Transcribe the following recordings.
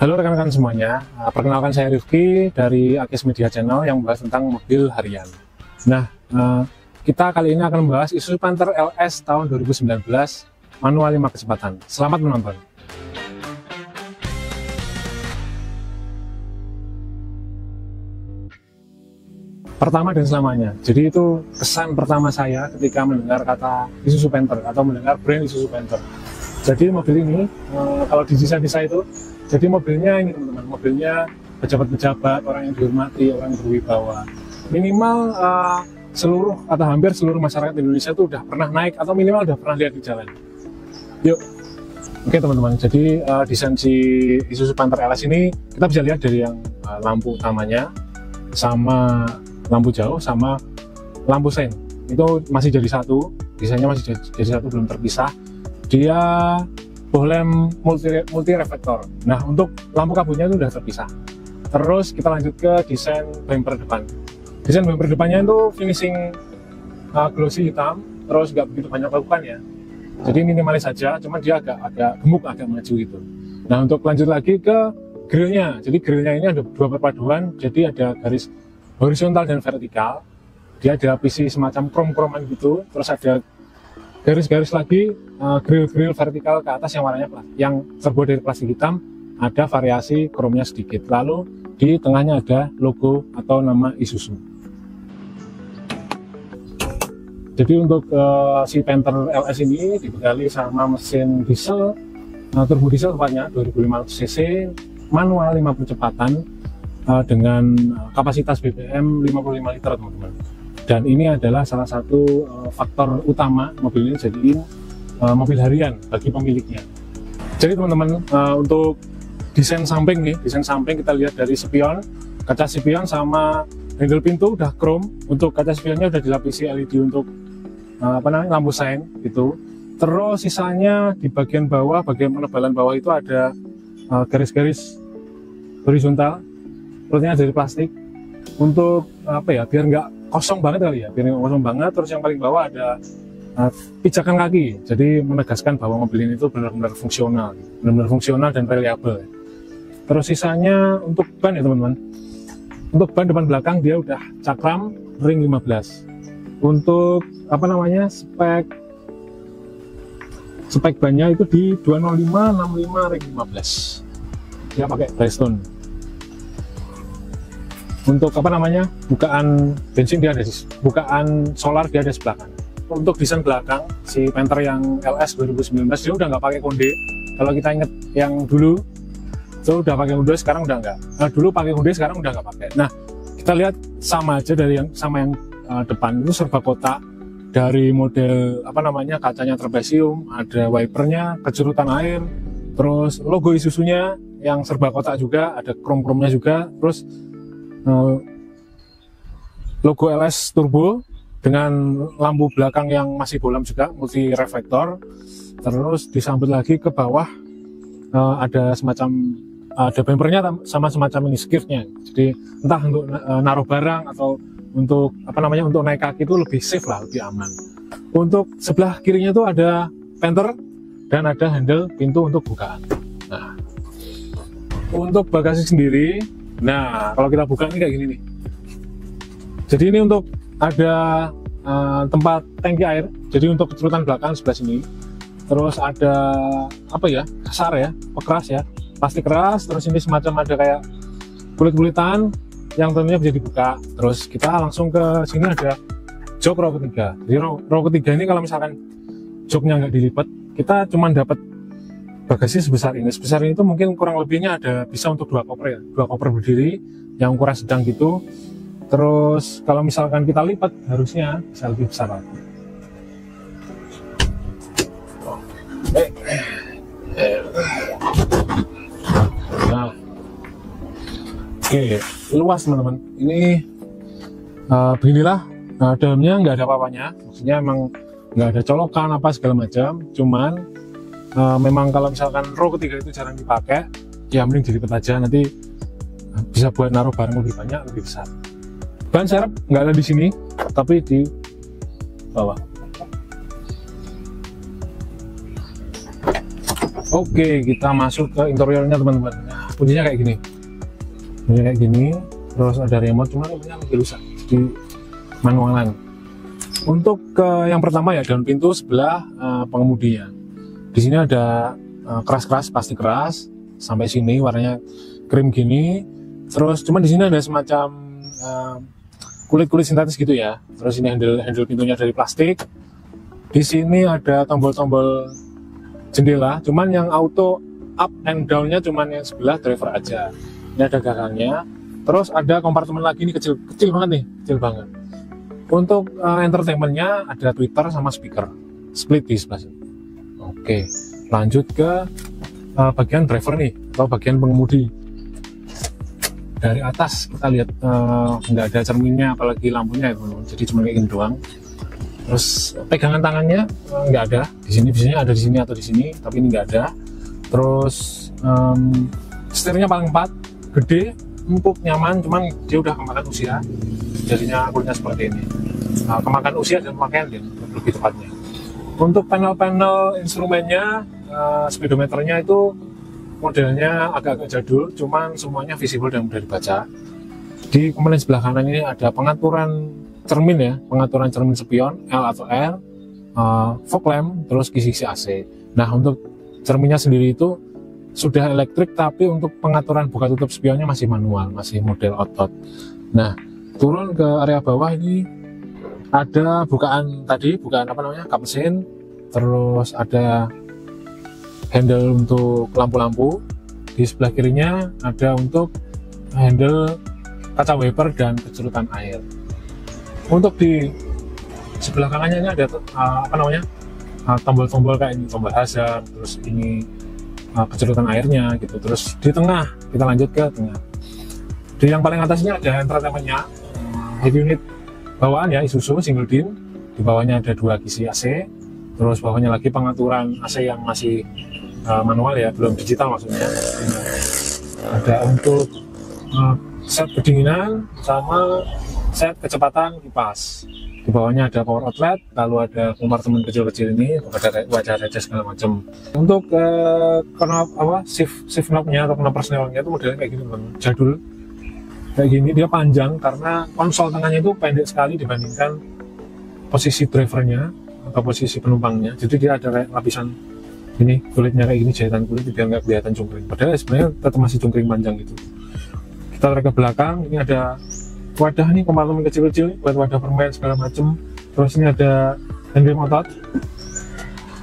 Halo rekan-rekan semuanya, perkenalkan saya Rifki dari Akis Media Channel yang membahas tentang mobil harian. Nah, kita kali ini akan membahas Isuzu Panther LS tahun 2019 manual 5 kecepatan. Selamat menonton. Pertama dan selamanya, jadi itu kesan pertama saya ketika mendengar kata Isuzu Panther atau mendengar brand Isuzu Panther. Jadi mobil ini, kalau di desain itu, jadi mobilnya ini teman-teman, mobilnya pejabat-pejabat, orang yang dihormati, orang yang berwibawa. Minimal seluruh atau hampir seluruh masyarakat Indonesia itu udah pernah naik atau minimal udah pernah lihat di jalan. Yuk, oke teman-teman. Jadi desain si Isuzu Panther LS ini kita bisa lihat dari yang lampu utamanya, sama lampu jauh, sama lampu sein. Itu masih jadi satu, desainnya masih jadi satu, belum terpisah. Dia bohlem multi reflektor. Nah, untuk lampu kabutnya itu sudah terpisah. Terus kita lanjut ke desain bumper depan. Desain bumper depannya itu finishing glossy hitam, terus nggak begitu banyak lekukan ya. Jadi minimalis saja, cuma dia agak gemuk, agak maju gitu. Nah, untuk lanjut lagi ke grillnya. Jadi grillnya ini ada dua perpaduan, jadi ada garis horizontal dan vertikal. Dia dilapisi semacam krom-kroman gitu, terus ada garis-garis lagi grill vertikal ke atas yang warnanya yang terbuat dari plastik hitam, ada variasi kromnya sedikit. Lalu di tengahnya ada logo atau nama Isuzu. Jadi untuk si Panther LS ini dibekali sama mesin diesel, turbo diesel tepatnya 2500 cc, manual 5 kecepatan dengan kapasitas BBM 55 liter teman-teman. Dan ini adalah salah satu faktor utama mobil ini jadiin mobil harian bagi pemiliknya. Jadi teman-teman, untuk desain samping nih, desain samping kita lihat dari spion, kaca spion sama handle pintu udah chrome. Untuk kaca spionnya udah dilapisi LED untuk lampu sein gitu. Terus sisanya di bagian bawah, bagian penebalan bawah itu ada garis-garis horizontal, perutnya dari plastik. Untuk biar nggak kosong banget kali ya, biar nggak kosong banget. Terus yang paling bawah ada pijakan kaki, jadi menegaskan bahwa mobil ini itu benar-benar fungsional dan reliable. Terus sisanya untuk ban ya teman-teman, untuk ban depan belakang dia udah cakram ring 15. Untuk spek bannya itu di 205/65 ring 15, dia pakai Bristol. Untuk bukaan bensin dia ada, bukaan solar dia ada sebelah kanan. Untuk desain belakang si Panther yang LS 2019 dia udah nggak pakai konde. Kalau kita inget yang dulu itu udah pakai konde, sekarang udah nggak. Nah, dulu pakai konde, sekarang udah nggak pakai. Nah, kita lihat sama aja dari yang depan itu serba kotak, dari model kacanya trapesium, ada wipernya, kejurutan air, terus logo Isuzunya yang serba kotak juga, ada krom-kromnya juga, terus logo LS Turbo dengan lampu belakang yang masih bohlam juga, multi reflektor. Terus disambut lagi ke bawah ada bumpernya sama semacam ini skiftnya. Jadi entah untuk naruh barang atau untuk untuk naik kaki itu lebih safe lah, lebih aman. Untuk sebelah kirinya itu ada Panther dan ada handle pintu untuk bukaan. Nah, untuk bagasi sendiri, nah kalau kita buka ini kayak gini nih. Jadi ini untuk ada tempat tangki air, jadi untuk keturutan belakang sebelah sini. Terus ada kasar ya, pekeras ya, plastik keras. Terus ini semacam ada kayak kulit-kulitan yang tentunya bisa dibuka. Terus kita langsung ke sini ada jok row ketiga. Jadi row ketiga ini kalau misalkan joknya nggak dilipat, kita cuma dapat bagasi sebesar ini. Sebesar ini tuh mungkin kurang lebihnya ada bisa untuk 2 koper ya, 2 koper berdiri yang ukuran sedang gitu. Terus kalau misalkan kita lipat harusnya bisa lebih besar lagi. Nah, oke, luas teman-teman. Ini beginilah dalamnya, nggak ada apa-apanya. Maksudnya emang nggak ada colokan apa segala macam. Cuman memang kalau misalkan row ketiga itu jarang dipakai, ya mending dilipat aja, nanti bisa buat naruh barang lebih banyak, lebih besar. Ban serep nggak ada di sini, tapi di bawah. Oke, kita masuk ke interiornya teman-teman. Nah, kuncinya kayak gini. Kuncinya kayak gini. Terus ada remote, cuma remote-nya lebih rusak, jadi manualan. Untuk yang pertama ya, daun pintu sebelah pengemudinya. Di sini ada keras-keras, plastik keras sampai sini, warnanya krim gini. Terus cuma di sini ada semacam kulit-kulit sintetis gitu ya. Terus ini handle pintunya dari plastik. Di sini ada tombol-tombol jendela, cuman yang auto up and down-nya cuman yang sebelah driver aja. Ini ada gagangnya. Terus ada kompartemen lagi, ini kecil banget nih, kecil banget. Untuk entertainment-nya ada tweeter sama speaker, split di sebelah sini. Oke, lanjut ke bagian driver nih, atau bagian pengemudi. Dari atas kita lihat nggak ada cerminnya, apalagi lampunya ya teman-teman. Jadi cuma kayak gini doang. Terus pegangan tangannya nggak ada. Di sini biasanya ada di sini atau di sini, tapi ini nggak ada. Terus setirnya paling 4, gede, empuk, nyaman, cuman dia udah kemakan usia, jadinya kulitnya seperti ini. Kemakan usia dan pemakaian dia lebih tepatnya. Untuk panel-panel instrumennya, speedometernya itu modelnya agak-agak jadul, cuman semuanya visible dan mudah dibaca. Di komponen sebelah kanan ini ada pengaturan cermin ya, pengaturan cermin spion L atau R, fog lamp, terus kisi-kisi AC. Nah, untuk cerminnya sendiri itu sudah elektrik, tapi untuk pengaturan buka tutup spionnya masih manual, masih model otot. Nah, turun ke area bawah ini ada bukaan tadi, bukaan apa namanya, kap mesin, terus ada handle untuk lampu-lampu. Di sebelah kirinya ada untuk handle kaca wiper dan kecerutan air. Untuk di sebelah kanannya ini ada apa namanya, tombol-tombol kayak ini, tombol hazard, terus ini kecerutan airnya gitu. Terus di tengah, kita lanjut ke tengah. Di yang paling atasnya ada entertainment-nya, head unit bawaan ya, Isuzu single din. Di bawahnya ada 2 kisi AC. Terus bawahnya lagi pengaturan AC yang masih manual ya, belum digital maksudnya. Ada untuk set pendinginan sama set kecepatan kipas. Di bawahnya ada power outlet, lalu ada kompartemen kecil-kecil ini, ada wajah raja segala macam. Untuk knob shift knob-nya atau knob persnelnya itu modelnya kayak gini teman, jadul kayak gini. Dia panjang karena konsol tengahnya itu pendek sekali dibandingkan posisi drivernya atau posisi penumpangnya. Jadi dia ada kayak lapisan ini kulitnya kayak gini, jahitan kulit biar nggak kelihatan cungkring. Padahal sebenarnya tetap masih cungkring panjang gitu. Kita tarik ke belakang, ini ada wadah nih, kompartemen kecil-kecil buat wadah permen segala macem. Terus ini ada handle otot.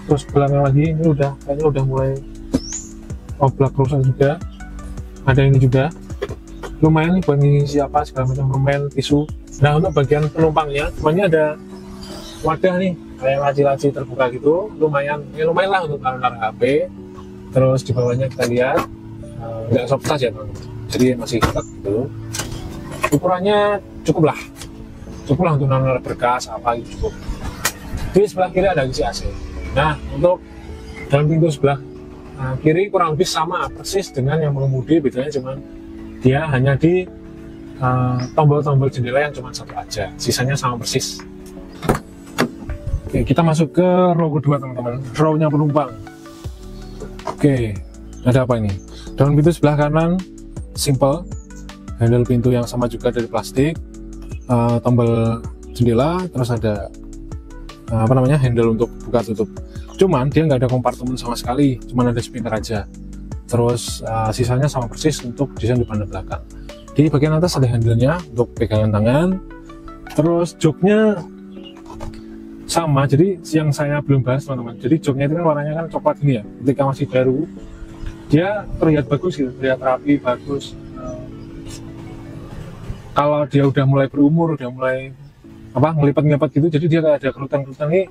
Terus belakang lagi ini kayaknya udah mulai oblak rusak juga. Ada ini juga, lumayan nih buat ngisi apa segala macam, permen, tisu. Nah, untuk bagian penumpangnya, ini ada wadah nih kayak laci-laci terbuka gitu, lumayan lah untuk naruh HP. Terus di bawahnya kita lihat nggak soft touch ya teman-teman, jadi masih ketat gitu. Ukurannya cukup lah untuk naruh berkas apa gitu, cukup. Di sebelah kiri ada kisi AC. Nah, untuk dalam pintu sebelah kiri kurang lebih sama persis dengan yang mengemudi, bedanya cuman dia hanya di tombol-tombol jendela yang cuma satu aja, sisanya sama persis. Oke, kita masuk ke row kedua teman-teman, row-nya penumpang. Oke, ada apa ini? Dalam pintu sebelah kanan simple, handle pintu yang sama juga dari plastik, tombol jendela, terus ada apa namanya, handle untuk buka tutup. Cuman dia nggak ada kompartemen sama sekali, cuman ada speaker aja. Terus sisanya sama persis untuk desain depan dan belakang. Di bagian atas ada handle-nya untuk pegangan tangan. Terus joknya sama, jadi yang saya belum bahas teman-teman. Jadi joknya itu kan warnanya kan coklat ini ya. Ketika masih baru, dia terlihat bagus gitu, terlihat rapi, bagus. Kalau dia udah mulai berumur, udah mulai ngelipat-ngelipat gitu, jadi dia kayak ada kerutan-kerutan ini,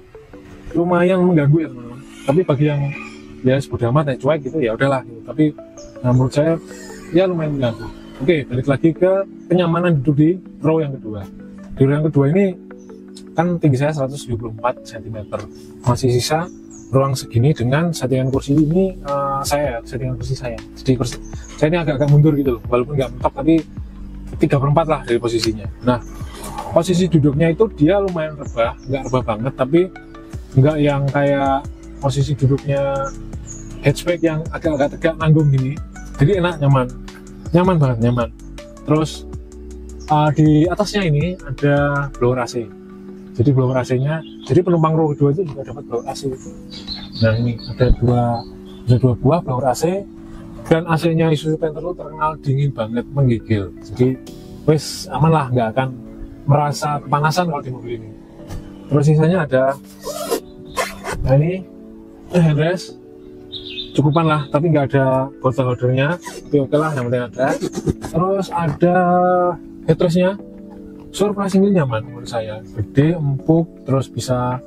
lumayan mengganggu ya teman-teman. Tapi bagi yang ya sebodo amat ya, cuek gitu ya udahlah gitu. Tapi menurut saya ya lumayan mengganggu. Oke, balik lagi ke kenyamanan duduk di row yang kedua. Di row yang kedua ini kan tinggi saya 174 cm, masih sisa ruang segini dengan settingan kursi ini. Settingan kursi saya, jadi kursi saya ini agak-agak mundur gitu loh, walaupun nggak mentok tapi 3/4 lah dari posisinya. Nah, posisi duduknya itu dia lumayan rebah, nggak rebah banget tapi nggak yang kayak posisi duduknya hatchback yang agak-agak tegak nanggung gini, jadi enak, nyaman banget, nyaman. Terus di atasnya ini ada blower AC, jadi blower AC-nya, jadi penumpang row kedua itu juga dapat blower AC. Nah ini ada dua buah blower AC, dan AC-nya Isuzu Panther itu terkenal dingin banget, menggigil, jadi wes aman lah, nggak akan merasa kepanasan kalau di mobil ini. Terus sisanya ada, nah ini headrest, cukupan lah, tapi nggak ada bottle holdernya, tapi oke lah, yang penting ada. Terus ada headrestnya, surprise ini nyaman menurut saya, gede, empuk, terus bisa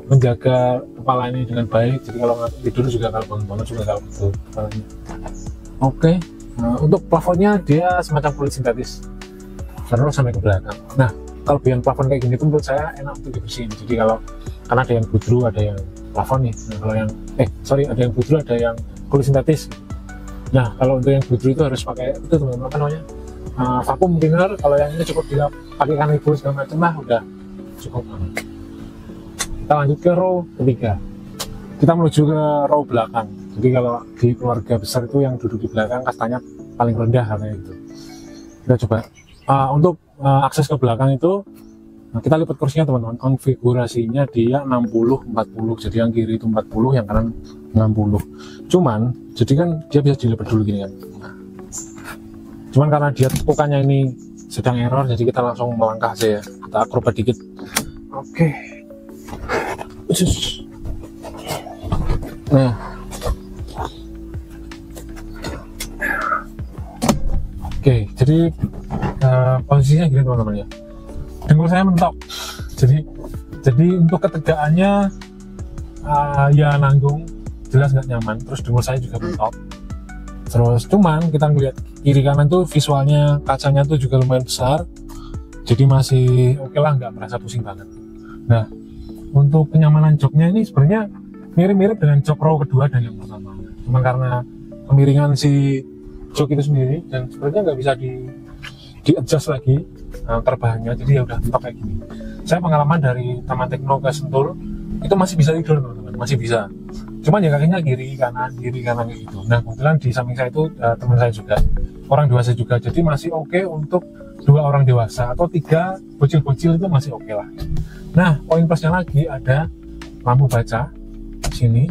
menjaga kepala ini dengan baik, jadi kalau tidur juga, kalau bangun-bangun juga kalau betul kepalanya. Oke. Untuk plafonnya dia semacam kulit sintetis, terus sampai ke belakang. Nah, kelebihan plafon kayak gini tuh menurut saya enak untuk dibersihin. Jadi kalau, karena ada yang budru, ada yang plafon nih. Nah, kalau yang ada yang budru, ada yang kulit sintetis. Nah, kalau untuk yang budru itu harus pakai itu teman-teman, apa namanya, vacuum cleaner. Kalau yang ini cukup dia pakai kan libur segala macam lah, udah cukup. Kita lanjut ke row ketiga. Kita menuju ke row belakang. Jadi kalau di keluarga besar itu yang duduk di belakang kastanya paling rendah katanya gitu. Kita coba untuk akses ke belakang itu, kita lipat kursinya teman-teman. Konfigurasinya dia 60-40, jadi yang kiri itu 40, yang kanan 60. Cuman jadi kan dia bisa dilipat dulu gini kan. Cuman karena dia tepukannya ini sedang error, jadi kita langsung melangkah aja ya, kita akrobat dikit. Oke. Nah, oke, jadi posisinya gini teman-teman ya, dengkul saya mentok, jadi untuk ketegaannya ya nanggung, jelas nggak nyaman. Terus dengkul saya juga mentok. Terus cuman kita ngeliat kiri kanan tuh visualnya, kacanya tuh juga lumayan besar, jadi masih oke lah, nggak merasa pusing banget. Nah, untuk kenyamanan joknya ini sebenarnya mirip-mirip dengan jok row kedua dan yang pertama, cuman karena kemiringan si jok itu sendiri, dan sebenarnya nggak bisa di adjust lagi terbahannya, jadi ya udah mentok kayak gini. Saya pengalaman dari Taman Tekno ke Sentul itu masih bisa tidur teman-teman, masih bisa, cuman ya kakinya kiri kanan kayak gitu. Nah, kebetulan di samping saya itu teman saya juga orang dewasa juga, jadi masih oke untuk 2 orang dewasa atau 3 bocil-bocil itu masih oke lah. Nah, poin plusnya lagi ada lampu baca sini,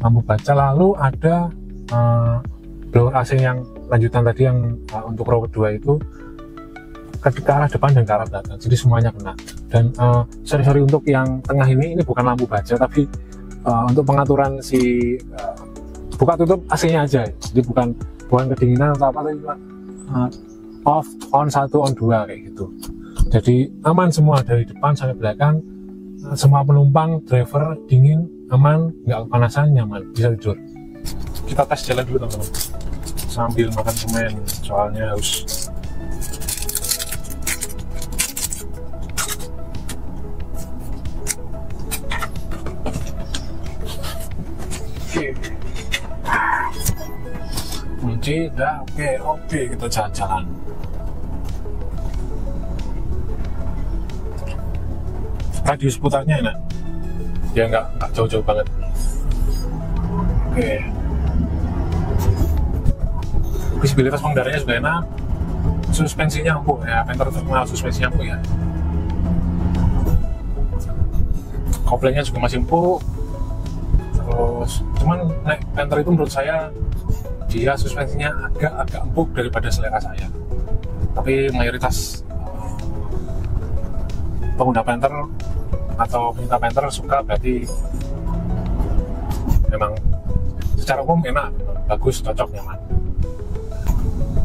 lampu baca, lalu ada blower AC yang lanjutan tadi yang untuk row kedua itu ke arah depan dan ke arah belakang, jadi semuanya kena. Dan sorry untuk yang tengah ini bukan lampu baca, tapi untuk pengaturan si buka tutup AC-nya aja, jadi bukan kedinginan atau apa, tapi off, on 1, on 2 kayak gitu. Jadi aman semua dari depan sampai belakang, semua penumpang, driver dingin, aman, nggak kepanasan, nyaman, bisa tidur. Kita tes jalan dulu teman-teman, sambil makan semen, soalnya haus. Kunci udah oke, kita jalan-jalan. Radius putarnya enak, dia nggak jauh-jauh banget. Oke. Visibilitas pengendaranya juga enak, suspensinya empuk ya, Panther terkenal suspensinya empuk ya. Koplingnya juga masih empuk. Terus cuman naik Panther itu menurut saya dia suspensinya agak empuk daripada selera saya, tapi mayoritas pengguna Panther atau pencinta Panther suka, berarti memang secara umum enak, bagus, cocok, nyaman.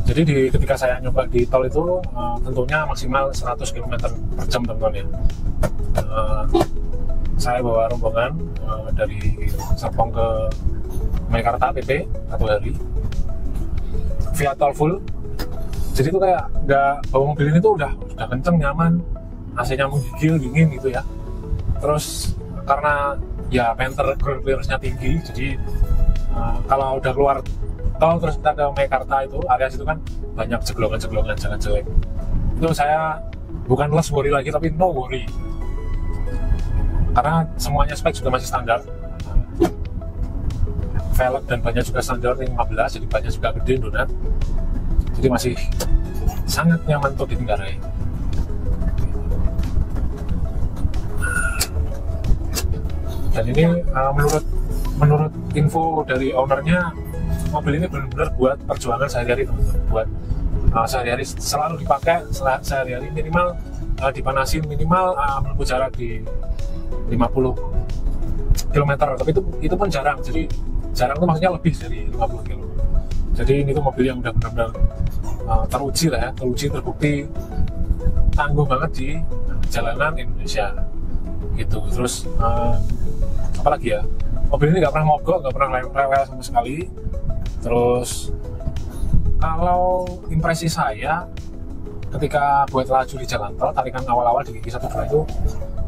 Jadi ketika saya nyoba di tol itu tentunya maksimal 100 km per jam teman-teman ya. Saya bawa rombongan dari Serpong ke Meikarta PP 1 hari via tol full. Jadi itu kayak nggak, bawa mobil ini tuh udah kenceng, nyaman, AC-nya menggigil, dingin gitu ya. Terus karena ya Panther ground clearance-nya tinggi, jadi kalau udah keluar tol terus kita ke Meikarta itu, area situ kan banyak jeglongan-jeglongan, jalan jelek. Itu saya bukan less worry lagi, tapi no worry, karena semuanya spek juga masih standar. velg dan bannya juga standar ring 15, jadi bannya juga gede donat, jadi masih sangat nyaman untuk ditinggarai. Dan ini menurut info dari ownernya, mobil ini benar-benar buat perjuangan sehari-hari teman-teman, buat sehari-hari selalu dipakai, sehari-hari minimal dipanasin minimal menempuh jarak di 50 km, tapi itu pun jarang, jadi jarang itu maksudnya lebih dari 50 km. Jadi ini tuh mobil yang udah benar-benar teruji lah ya, terbukti tangguh banget di jalanan Indonesia gitu. Terus apalagi ya, mobil ini nggak pernah mogok, nggak pernah rewel sama sekali. Terus kalau impresi saya ketika buat laju di jalan tol, tarikan awal-awal di gigi 1 itu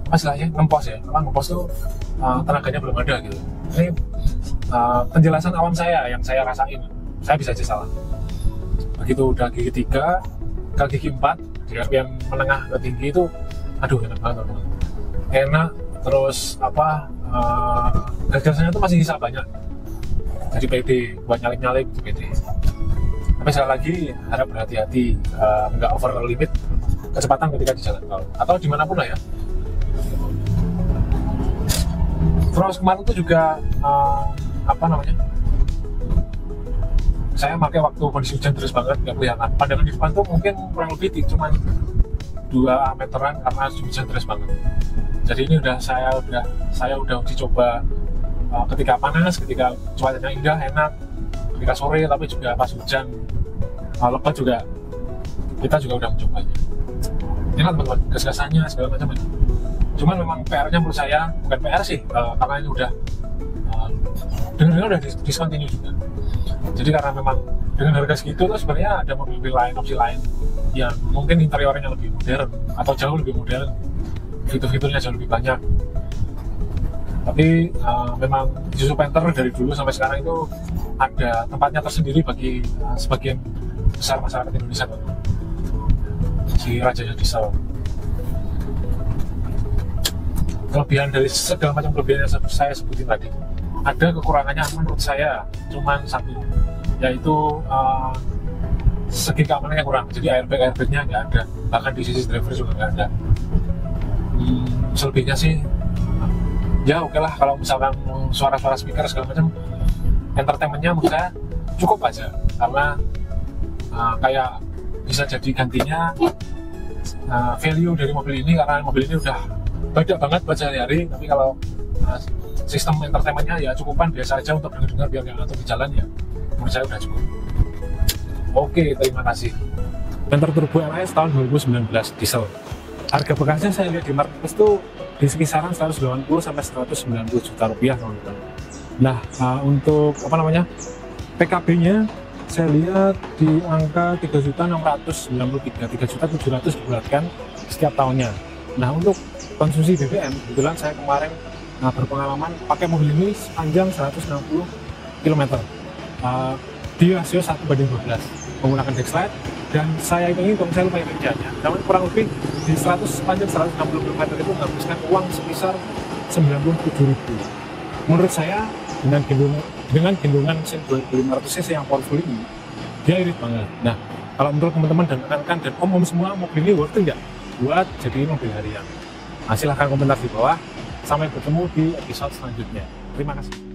apa istilahnya, ngempos ya, ngempos tuh tenaganya belum ada gitu. Ini penjelasan awam saya yang saya rasain, saya bisa aja salah. Begitu udah gigi 3 ke gigi 4 di RPM menengah ke tinggi itu, aduh enak banget teman-teman, enak. Terus gas-gasnya tuh masih sisa banyak, jadi pede buat nyalip-nyalip gitu, pede. Tapi sekali lagi harap berhati-hati, nggak over limit kecepatan ketika di jalan tol atau dimanapun lah ya. Terus kemarin tuh juga saya pakai waktu kondisi hujan terus banget, nggak kelihatan. Pandangan di depan tuh mungkin kurang lebih cuma 2 meteran karena hujan terus banget. Jadi ini saya udah uji coba ketika panas, ketika cuacanya indah, enak, ketika sore, tapi juga pas hujan lebat juga kita juga udah mencobanya. Enak teman-teman, gas-gasannya segala macam. Cuman memang PR-nya menurut saya bukan PR sih, karena ini udah dengar-dengar udah discontinue juga. Jadi karena memang dengan harga segitu tuh sebenarnya ada mobil lain, opsi lain yang mungkin interiornya lebih modern atau jauh lebih modern, fitur-fiturnya jauh lebih banyak. Tapi memang Isuzu Panther dari dulu sampai sekarang itu ada tempatnya tersendiri bagi sebagian besar masyarakat Indonesia, si rajanya diesel. Kelebihan dari segala macam kelebihan yang saya sebutin tadi, ada kekurangannya menurut saya cuman satu, yaitu segi keamanannya kurang. Jadi airbagnya nggak ada, bahkan di sisi driver juga nggak ada. Selebihnya sih ya oke lah, kalau misalkan suara-suara speaker segala macam, entertainmentnya menurut saya cukup aja, karena kayak bisa jadi gantinya value dari mobil ini, karena mobil ini udah banyak banget buat sehari-hari. Tapi kalau sistem entertainmentnya ya cukupan biasa aja untuk dengar-dengar biar nggak ngantuk di jalan, ya menurut saya udah cukup. Oke, terima kasih. Panther Turbo LS tahun 2019 diesel. Harga bekasnya saya lihat di marketplace itu di sekisaran 180 sampai 190 juta rupiah teman-teman. Nah, untuk PKB-nya saya lihat di angka 3.693, 3.700 dibulatkan setiap tahunnya. Nah, untuk konsumsi BBM, kebetulan saya kemarin berpengalaman pakai mobil ini sepanjang 160 km di rasio 1:12 menggunakan Dexlite, dan saya hitung saya lupa kerjanya, namun kurang lebih di sepanjang 160 km itu menghabiskan uang sebesar 97.000. Menurut saya dengan gendongan mesin 2500 cc yang powerful ini, dia irit banget. Nah, kalau menurut teman-teman dan rekan-rekan dan om semua, mobil ini worth it nggak buat jadi mobil harian? Silahkan komentar di bawah. Sampai bertemu di episode selanjutnya. Terima kasih.